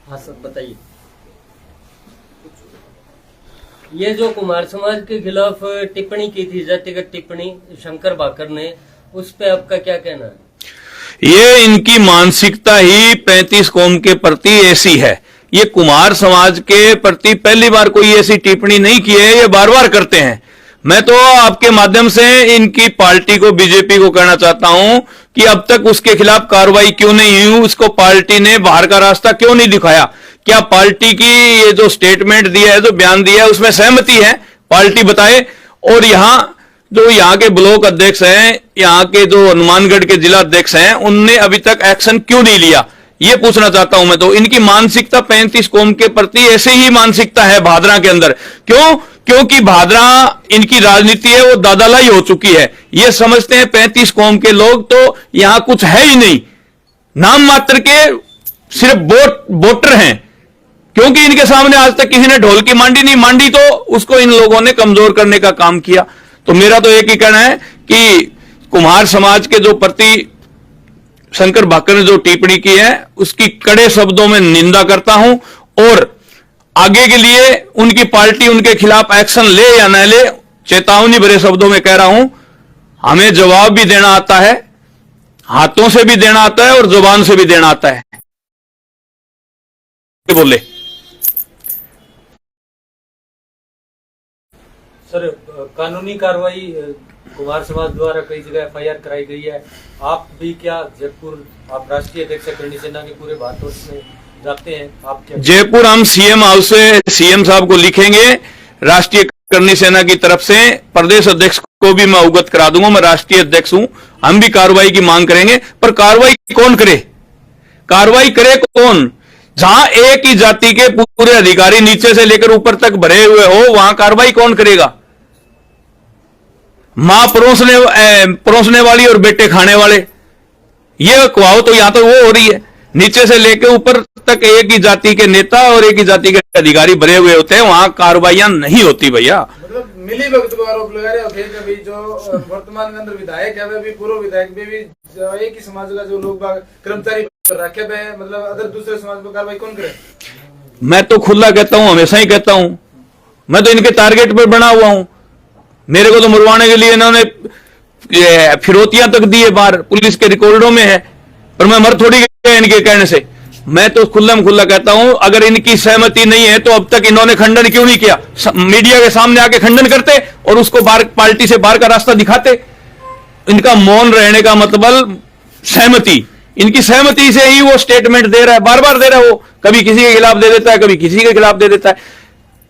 हाँ सर बताइए। ये जो कुमार समाज के खिलाफ टिप्पणी की थी, जातिगत टिप्पणी शंकर भाकर ने, उस पे आपका क्या कहना है? ये इनकी मानसिकता ही 35 कौम के प्रति ऐसी है। ये कुमार समाज के प्रति पहली बार कोई ऐसी टिप्पणी नहीं की है, ये बार बार करते हैं। मैं तो आपके माध्यम से इनकी पार्टी को, बीजेपी को कहना चाहता हूं कि अब तक उसके खिलाफ कार्रवाई क्यों नहीं हुई, उसको पार्टी ने बाहर का रास्ता क्यों नहीं दिखाया? क्या पार्टी की ये जो स्टेटमेंट दिया है, जो बयान दिया है, उसमें सहमति है? पार्टी बताए। और यहाँ के ब्लॉक अध्यक्ष हैं, यहाँ के जो हनुमानगढ़ के जिला अध्यक्ष हैं, उनने अभी तक एक्शन क्यों नहीं लिया, ये पूछना चाहता हूं मैं तो। इनकी मानसिकता 35 कौम के प्रति ऐसे ही मानसिकता है भादरा के अंदर। क्यों? क्योंकि भादरा इनकी राजनीति है वो दादालाई हो चुकी है। ये समझते हैं 35 कौम के लोग तो यहां कुछ है ही नहीं, नाम मात्र के सिर्फ वोटर हैं। क्योंकि इनके सामने आज तक किसी ने ढोल की मांडी नहीं मांडी, तो उसको इन लोगों ने कमजोर करने का काम किया। तो मेरा तो एक ही कहना है कि कुम्हार समाज के जो प्रति शंकर भाकर ने जो टिप्पणी की है, उसकी कड़े शब्दों में निंदा करता हूं और आगे के लिए उनकी पार्टी उनके खिलाफ एक्शन ले या न ले, चेतावनी भरे शब्दों में कह रहा हूं, हमें जवाब भी देना आता है, हाथों से भी देना आता है और जुबान से भी देना आता है। बोले सर, कानूनी कार्रवाई कुमार समाज द्वारा कई जगह FIR कराई गई है। आप भी क्या जयपुर, आप राष्ट्रीय अध्यक्ष करणी सेना के पूरे भारतवर्ष में जाते हैं, आप क्या? जयपुर हम सीएम हाउस से सीएम साहब को लिखेंगे, राष्ट्रीय करणी सेना की तरफ से प्रदेश अध्यक्ष को भी मैं अवगत करा दूंगा, मैं राष्ट्रीय अध्यक्ष हूं। हम भी कार्रवाई की मांग करेंगे, पर कार्रवाई कौन करे? कार्रवाई करे कौन? जहां एक ही जाति के पूरे अधिकारी नीचे से लेकर ऊपर तक भरे हुए हो, वहां कार्रवाई कौन करेगा? मां परोसने वाली और बेटे खाने वाले, ये कहावत तो यहां तो वो हो रही है। नीचे से लेकर ऊपर तक एक ही जाति के नेता और एक ही जाति के अधिकारी भरे हुए होते हैं, वहां कार्रवाइयां नहीं होती भैया। मतलब मिली भगत को आरोप लगा रहे होते हैं। कभी जो वर्तमान के अंदर विधायक है, वे भी पूर्व विधायक भी एक ही समाज का जो लोग कर्मचारी रखे हुए, मतलब अदर दूसरे समाज पर कार्रवाई कौन करे? मैं तो खुला कहता हूं, हमेशा ही कहता हूं, मैं तो इनके टारगेट पर बना हुआ हूं। मेरे को तो मुरवाने के लिए इन्होंने फिरौतियां तक दी है, बाहर पुलिस के रिकॉर्डों में है, पर मैं मर थोड़ी गया इनके कहने से। मैं तो खुल्ला कहता हूं, अगर इनकी सहमति नहीं है तो अब तक इन्होंने खंडन क्यों नहीं किया? मीडिया के सामने आके खंडन करते और उसको पार्टी से बाहर का रास्ता दिखाते। इनका मौन रहने का मतलब सहमति, इनकी सहमति से ही वो स्टेटमेंट दे रहा है, बार बार दे रहा है। वो कभी किसी के खिलाफ दे देता है, कभी किसी के खिलाफ दे देता है।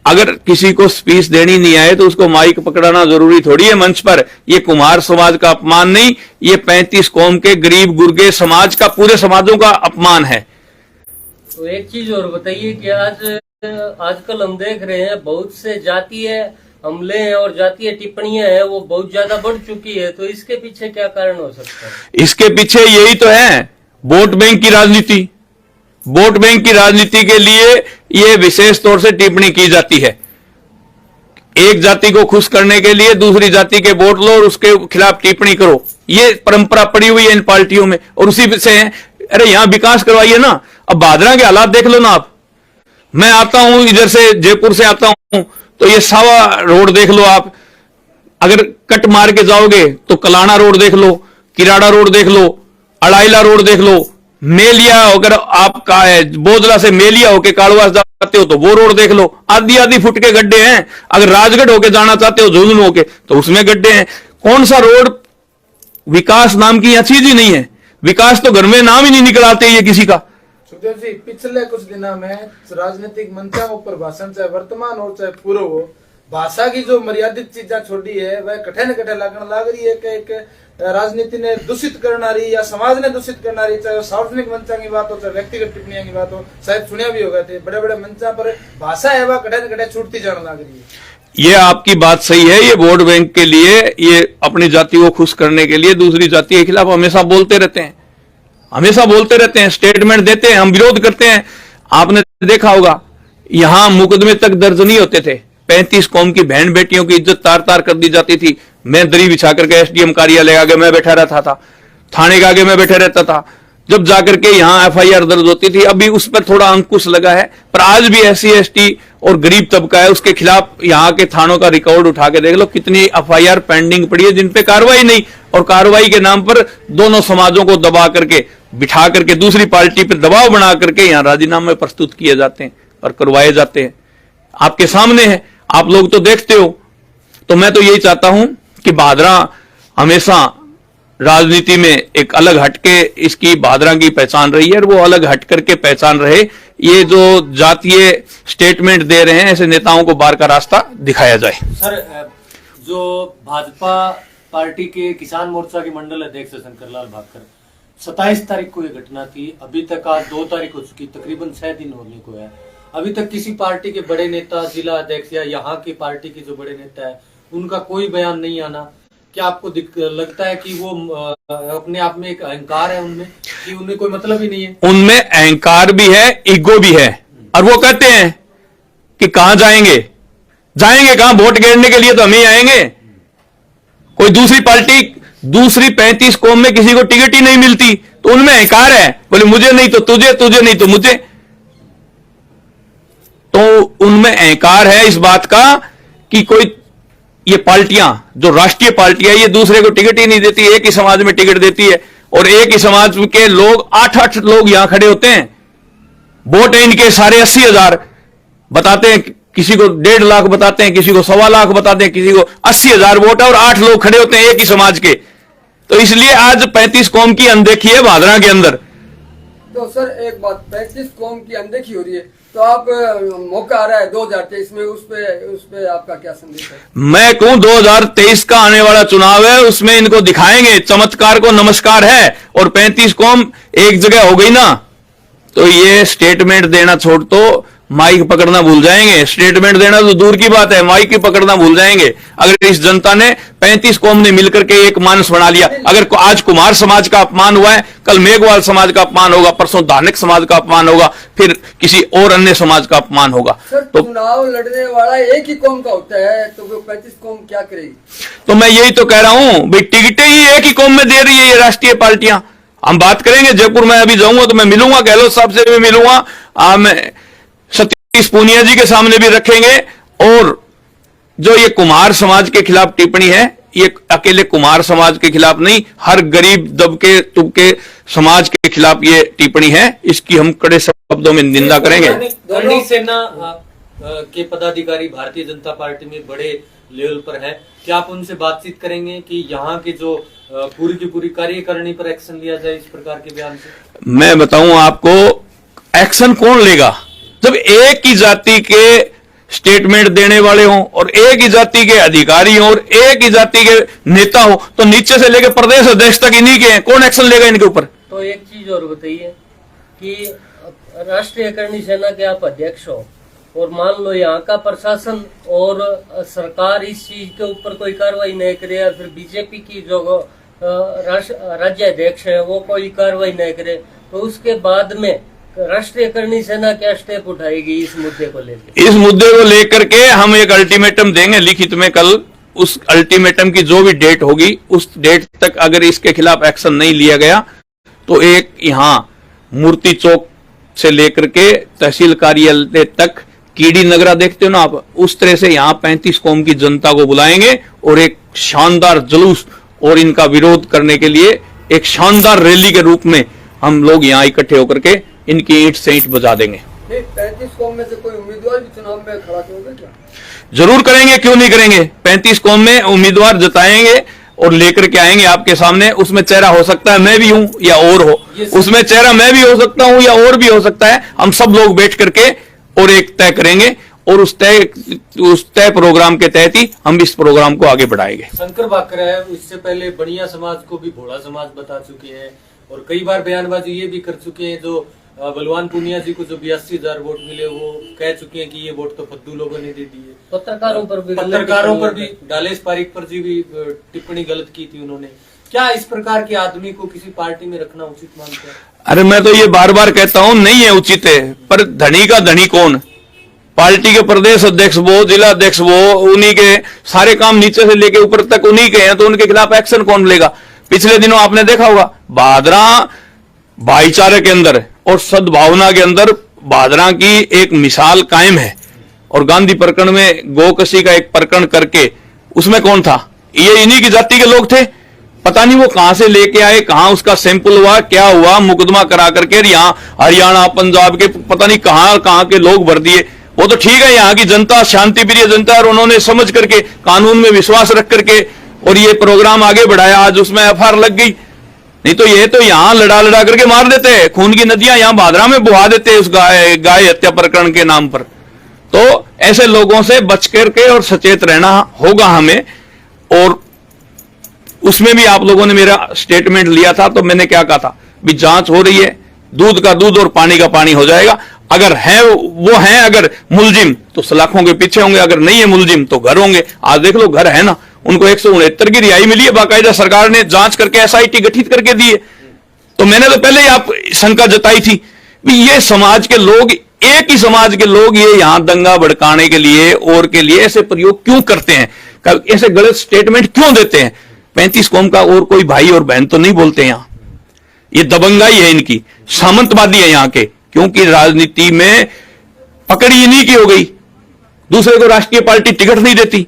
अगर किसी को स्पीच देनी नहीं आए तो उसको माइक पकड़ाना जरूरी थोड़ी है मंच पर। ये कुम्हार समाज का अपमान नहीं, ये 35 कौम के गरीब गुर्गे समाज का, पूरे समाजों का अपमान है। तो एक चीज और बताइए कि आजकल हम देख रहे हैं बहुत से जातीय हमले हैं और जातीय टिप्पणियां हैं, वो बहुत ज्यादा बढ़ चुकी है। तो इसके पीछे क्या कारण हो सकता है? इसके पीछे यही तो है, वोट बैंक की राजनीति। वोट बैंक की राजनीति के लिए यह विशेष तौर से टिप्पणी की जाती है। एक जाति को खुश करने के लिए दूसरी जाति के वोट लो और उसके खिलाफ टिप्पणी करो, ये परंपरा पड़ी हुई है इन पार्टियों में। और उसी से अरे यहां विकास करवाइए ना। अब भादरा के हालात देख लो ना आप। मैं आता हूं इधर से, जयपुर से आता हूं, तो ये सावा रोड देख लो आप। अगर कट मार के जाओगे तो कलाना रोड देख लो, किराड़ा रोड देख लो, अड़ाइला रोड देख लो, मेलिया, अगर आप बोधला से मेलिया होके कालवास जाते हो तो वो रोड देख लो, आधी फुट के गड्ढे हैं। अगर राजगढ़ होके जाना चाहते हो, झुंझुनू होके, तो उसमें गड्ढे हैं। कौन सा रोड? विकास नाम की यह चीज ही नहीं है। विकास तो घर में नाम ही नहीं निकलाते ये किसी का। सुखदेव जी, पिछले कुछ दिनों में राजनीतिक मंचों पर भाषण, चाहे वर्तमान हो चाहे पूर्व हो, भाषा की जो मर्यादित चीजें छोड़ी है वह कठे न कठे लगने लग रही है कि एक राजनीति ने दूषित करना रही या समाज ने दूषित करना रही, चाहे सार्वजनिक मंचा की बात हो चाहे व्यक्तिगत टिप्पणियों की बात हो। शायद सुनिया भी होगा थे, बड़े बड़े मंचा पर भाषा है वह कठे न कठे छूटती जाने लग रही है। ये आपकी बात सही है। ये वोट बैंक के लिए, ये अपनी जाति को खुश करने के लिए दूसरी जाति के खिलाफ हमेशा बोलते रहते हैं, हमेशा बोलते रहते हैं, स्टेटमेंट देते हैं, हम विरोध करते हैं। आपने देखा होगा यहां मुकदमे तक दर्ज नहीं होते थे। 35 कौम की बहन बेटियों की इज्जत तार तार कर दी जाती थी। मैं दरी बिछा करके SDM कार्यालय आगे मैं बैठा रहता था, थाने के आगे मैं बैठे रहता था। जब जाकर के यहाँ एफआईआर दर्ज होती थी। अभी उस पर थोड़ा अंकुश लगा है, पर आज भी SC ST और गरीब तबका है, उसके खिलाफ यहाँ के थानों का रिकॉर्ड उठा के देख लो, कितनी एफआईआर पेंडिंग पड़ी है जिन पे कार्रवाई नहीं, और कार्रवाई के नाम पर दोनों समाजों को दबा करके, बिठा करके, दूसरी पार्टी पर दबाव बना करके यहाँ राजीनामे प्रस्तुत किए जाते हैं और करवाए जाते हैं। आपके सामने है, आप लोग तो देखते हो। तो मैं तो यही चाहता हूं कि भादरा हमेशा राजनीति में एक अलग हटके इसकी भादरा की पहचान रही है, और वो अलग हट करके पहचान रहे। ये जो जातीय स्टेटमेंट दे रहे हैं, ऐसे नेताओं को बाहर का रास्ता दिखाया जाए। सर, जो भाजपा पार्टी के किसान मोर्चा के मंडल अध्यक्ष शंकरलाल भाकर, 27 तारीख को ये घटना थी, अभी तक आज 2 तारीख हो चुकी, तकरीबन 6 दिन होने को है। अभी तक किसी पार्टी के बड़े नेता, जिला अध्यक्ष या यहाँ की पार्टी के जो बड़े नेता है, उनका कोई बयान नहीं आना। क्या आपको लगता है कि वो अपने आप में एक अहंकार है उनमें, कि उन्हें कोई मतलब ही नहीं है? उनमें अहंकार भी है, ईगो भी है, और वो कहते हैं कि कहां जाएंगे कहां, वोट गिरने के लिए तो हम ही आएंगे। कोई दूसरी पार्टी, दूसरी 35 कौम में किसी को टिकट ही नहीं मिलती, तो उनमें अहंकार है, बोले मुझे नहीं तो तुझे, तुझे नहीं तो मुझे। तो उनमें अहंकार है इस बात का कि कोई, ये पार्टियां जो राष्ट्रीय पार्टियां, ये दूसरे को टिकट ही नहीं देती, एक ही समाज में टिकट देती है, और एक ही समाज के लोग 8-8 लोग यहां खड़े होते हैं। वोट है इनके सारे 80,000 बताते हैं, किसी को 1.5 लाख बताते हैं, किसी को 1.25 लाख बताते हैं, किसी को 80,000 वोट है, और 8 लोग खड़े होते हैं एक ही समाज के। तो इसलिए आज 35 कौम की अनदेखी है भादरा के अंदर। तो सर एक बात, 35 कौम की अनदेखी हो रही है, तो आप मौका आ रहा है 2023 में, उस पे आपका क्या संदेश है? मैं कहूं 2023 का आने वाला चुनाव है, उसमें इनको दिखाएंगे चमत्कार को नमस्कार है, और 35 कौम एक जगह हो गई ना, तो ये स्टेटमेंट देना छोड़ तो माइक पकड़ना भूल जाएंगे। स्टेटमेंट देना तो दूर की बात है, माइक ही पकड़ना भूल जाएंगे। अगर इस जनता ने 35 कौम ने मिलकर के एक मानस बना लिया, अगर आज कुमार समाज का अपमान हुआ है, कल मेघवाल समाज का अपमान होगा, परसों धार्मिक समाज का अपमान होगा, फिर किसी और अन्य समाज का अपमान होगा। सर, तो चुनाव लड़ने वाला एक ही कौम का होता है, तो वो 35 कौम क्या करेगी? तो मैं यही तो कह रहा हूं भाई, टिकटें ही एक ही कौम में दे रही है ये राष्ट्रीय पार्टियां। हम बात करेंगे, जयपुर में अभी जाऊंगा तो मैं मिलूंगा, गहलोत साहब से भी मिलूंगा, मैं सतीश पूनिया जी के सामने भी रखेंगे। और जो ये कुमार समाज के खिलाफ टिप्पणी है, ये अकेले कुमार समाज के खिलाफ नहीं, हर गरीब दबके तुबके समाज के खिलाफ ये टिप्पणी है, इसकी हम कड़े शब्दों में निंदा करेंगे। करणी सेना के पदाधिकारी भारतीय जनता पार्टी में बड़े लेवल पर है, क्या आप उनसे बातचीत करेंगे कि यहाँ के जो पूरी की पूरी कार्यकारिणी पर एक्शन लिया जाए इस प्रकार के बयान से? मैं बताऊं आपको, एक्शन कौन लेगा जब एक ही जाति के स्टेटमेंट देने वाले हों, और एक ही जाति के अधिकारी हों, और एक ही जाति के नेता हो, तो नीचे से लेकर प्रदेश अध्यक्ष तक इन्हीं के हैं, कौन एक्शन लेगा इनके ऊपर? तो एक चीज और बताइए कि राष्ट्रीय करणी सेना के आप अध्यक्ष हो, और मान लो यहाँ का प्रशासन और सरकार इस चीज के ऊपर कोई कार्रवाई नहीं करे, या फिर बीजेपी की जो राज्य अध्यक्ष है वो कोई कार्रवाई नहीं करे, तो उसके बाद में राष्ट्रीय करणी सेना क्या स्टेप उठाएगी इस मुद्दे को लेकर? इस मुद्दे को लेकर के हम एक अल्टीमेटम देंगे लिखित में कल। उस अल्टीमेटम की जो भी डेट होगी, उस डेट तक अगर इसके खिलाफ एक्शन नहीं लिया गया, तो एक यहाँ मूर्ति चौक से लेकर के तहसील कार्यालय तक, कीड़ी नगरा देखते हो ना आप, उस तरह से यहाँ 35 कौम की जनता को बुलाएंगे, और एक शानदार जुलूस और इनका विरोध करने के लिए एक शानदार रैली के रूप में हम लोग यहाँ इकट्ठे होकर के इनकी ईंट से ईंट बजा देंगे। 35 कौम में से कोई उम्मीदवार भी चुनाव में खड़ा करोगे क्या? जरूर करेंगे, क्यों नहीं करेंगे। 35 कौम में उम्मीदवार जताएंगे और लेकर के आएंगे आपके सामने। उसमें चेहरा हो सकता है मैं भी हूं या और हो, उसमें चेहरा मैं भी हो सकता हूं या और भी हो सकता है। हम सब लोग बैठ करके और एक तय करेंगे, और उस तय प्रोग्राम के तहत ही हम इस प्रोग्राम को आगे बढ़ाएंगे। शंकर भाकर है, इससे पहले बनिया समाज को भी भोला समाज बता चुके हैं, और कई बार बयानबाजी ये भी कर चुके हैं, जो बलवान पूनिया जी को जो 82,000 वोट मिले, वो कह चुके हैं कि ये वोट तो फद्दू लोगों ने दे दिए। पत्रकारों पर भी डालेश पारिक पर जी भी टिप्पणी गलत की थी उन्होंने। क्या इस प्रकार के आदमी को किसी पार्टी में रखना उचित मानते हैं? अरे मैं तो ये बार बार कहता हूं, नहीं है उचित है, पर धनी का धनी कौन? पार्टी के प्रदेश अध्यक्ष वो, जिला अध्यक्ष वो, उन्हीं के सारे काम नीचे से लेके ऊपर तक उन्हीं के हैं, तो उनके खिलाफ एक्शन कौन लेगा? पिछले दिनों आपने देखा होगा, भादरा भाईचारे के अंदर और सद्भावना के अंदर भादरा की एक मिसाल कायम है। और गांधी प्रकरण में गोकशी का एक प्रकरण करके उसमें कौन था? ये इन्हीं की जाति के लोग थे। पता नहीं वो कहां से लेके आए, कहां उसका सैंपल हुआ, क्या हुआ, मुकदमा करा करके यहाँ हरियाणा पंजाब के पता नहीं कहां के लोग भर दिए। वो तो ठीक है, यहाँ की जनता शांति प्रिय जनता और उन्होंने समझ करके कानून में विश्वास रख करके और ये प्रोग्राम आगे बढ़ाया, आज उसमें एफआईआर लग गई। नहीं तो ये तो यहाँ लड़ा लड़ा करके मार देते हैं, खून की नदियां यहाँ भादरा में बुहा देते हैं उस गाय हत्या प्रकरण के नाम पर। तो ऐसे लोगों से बच करके और सचेत रहना होगा हमें। और उसमें भी आप लोगों ने मेरा स्टेटमेंट लिया था, तो मैंने क्या कहा था, भी जांच हो रही है, दूध का दूध और पानी का पानी हो जाएगा। अगर है वो है अगर मुलजिम तो सलाखों के पीछे होंगे, अगर नहीं है मुलजिम तो घर होंगे। आज देख लो घर है ना, उनको 169 की रिहाई मिली है, बाकायदा सरकार ने जांच करके एसआईटी गठित करके दी है। तो मैंने तो पहले ही आप शंका जताई थी भी ये समाज के लोग, एक ही समाज के लोग ये यहां दंगा भड़काने के लिए और के लिए ऐसे प्रयोग क्यों करते हैं, ऐसे गलत स्टेटमेंट क्यों देते हैं। 35 कौम का और कोई भाई और बहन तो नहीं बोलते यहां, ये दबंगाई है इनकी, सामंतवादी है यहां के। क्योंकि राजनीति में पकड़ इन्हीं की हो गई, दूसरे को राष्ट्रीय पार्टी टिकट नहीं देती,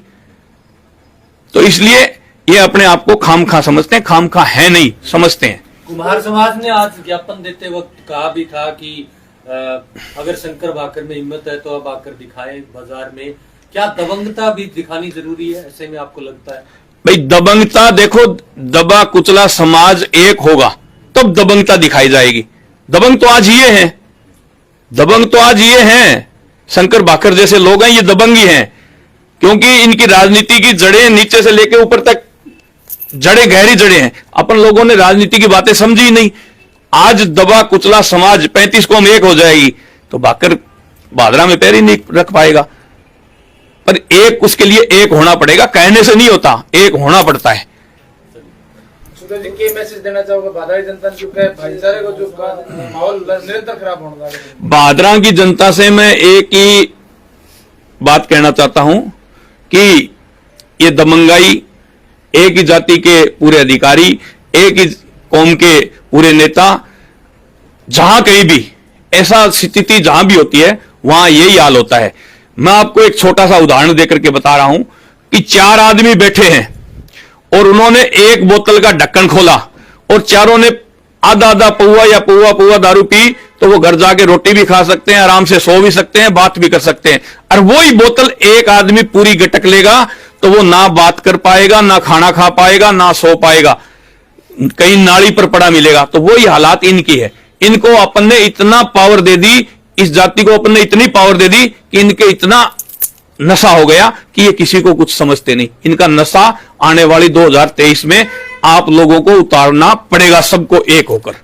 तो इसलिए ये अपने आप को खामखा समझते हैं, खामखा है नहीं समझते हैं। कुम्हार समाज ने आज ज्ञापन देते वक्त कहा भी था कि अगर शंकर भाकर में हिम्मत है तो अब आकर दिखाए बाजार में। क्या दबंगता भी दिखानी जरूरी है ऐसे में, आपको लगता है? भाई दबंगता देखो, दबा कुचला समाज एक होगा तब दबंगता दिखाई जाएगी। दबंग तो आज ये है, दबंग तो आज ये हैं, शंकर भाकर जैसे लोग हैं, ये दबंग ही हैं। क्योंकि इनकी राजनीति की जड़ें नीचे से लेकर ऊपर तक जड़ें, गहरी जड़ें हैं। अपन लोगों ने राजनीति की बातें समझी ही नहीं। आज दबा कुचला समाज 35 कौम एक हो जाएगी तो भाकर भादरा में पैर ही नहीं रख पाएगा। पर एक उसके लिए एक होना पड़ेगा, कहने से नहीं होता, एक होना पड़ता है। सुधीर जी क्या मैसेज देना चाहोगे भादरा जनता को, भाईचारे को जो माहौल निरंतर खराब होने लगा है? भादरा की जनता से मैं एक ही बात कहना चाहता हूं कि ये दबंगाई, एक ही जाति के पूरे अधिकारी, एक ही कौम के पूरे नेता, जहां कहीं भी ऐसा स्थिति जहां भी होती है वहां यही हाल होता है। मैं आपको एक छोटा सा उदाहरण देकर के बता रहा हूं कि 4 आदमी बैठे हैं और उन्होंने एक बोतल का ढक्कन खोला और चारों ने आधा आधा पौवा या पौवा दारू पी, तो वो घर जाके रोटी भी खा सकते हैं, आराम से सो भी सकते हैं, बात भी कर सकते हैं। और वही बोतल एक आदमी पूरी गटक लेगा तो वो ना बात कर पाएगा, ना खाना खा पाएगा, ना सो पाएगा, कहीं नाली पर पड़ा मिलेगा। तो वही हालात इनकी है। इनको अपन ने इतना पावर दे दी, इस जाति को अपन ने इतनी पावर दे दी कि इनके इतना नशा हो गया कि ये किसी को कुछ समझते नहीं। इनका नशा आने वाली 2023 में आप लोगों को उतारना पड़ेगा, सबको एक होकर।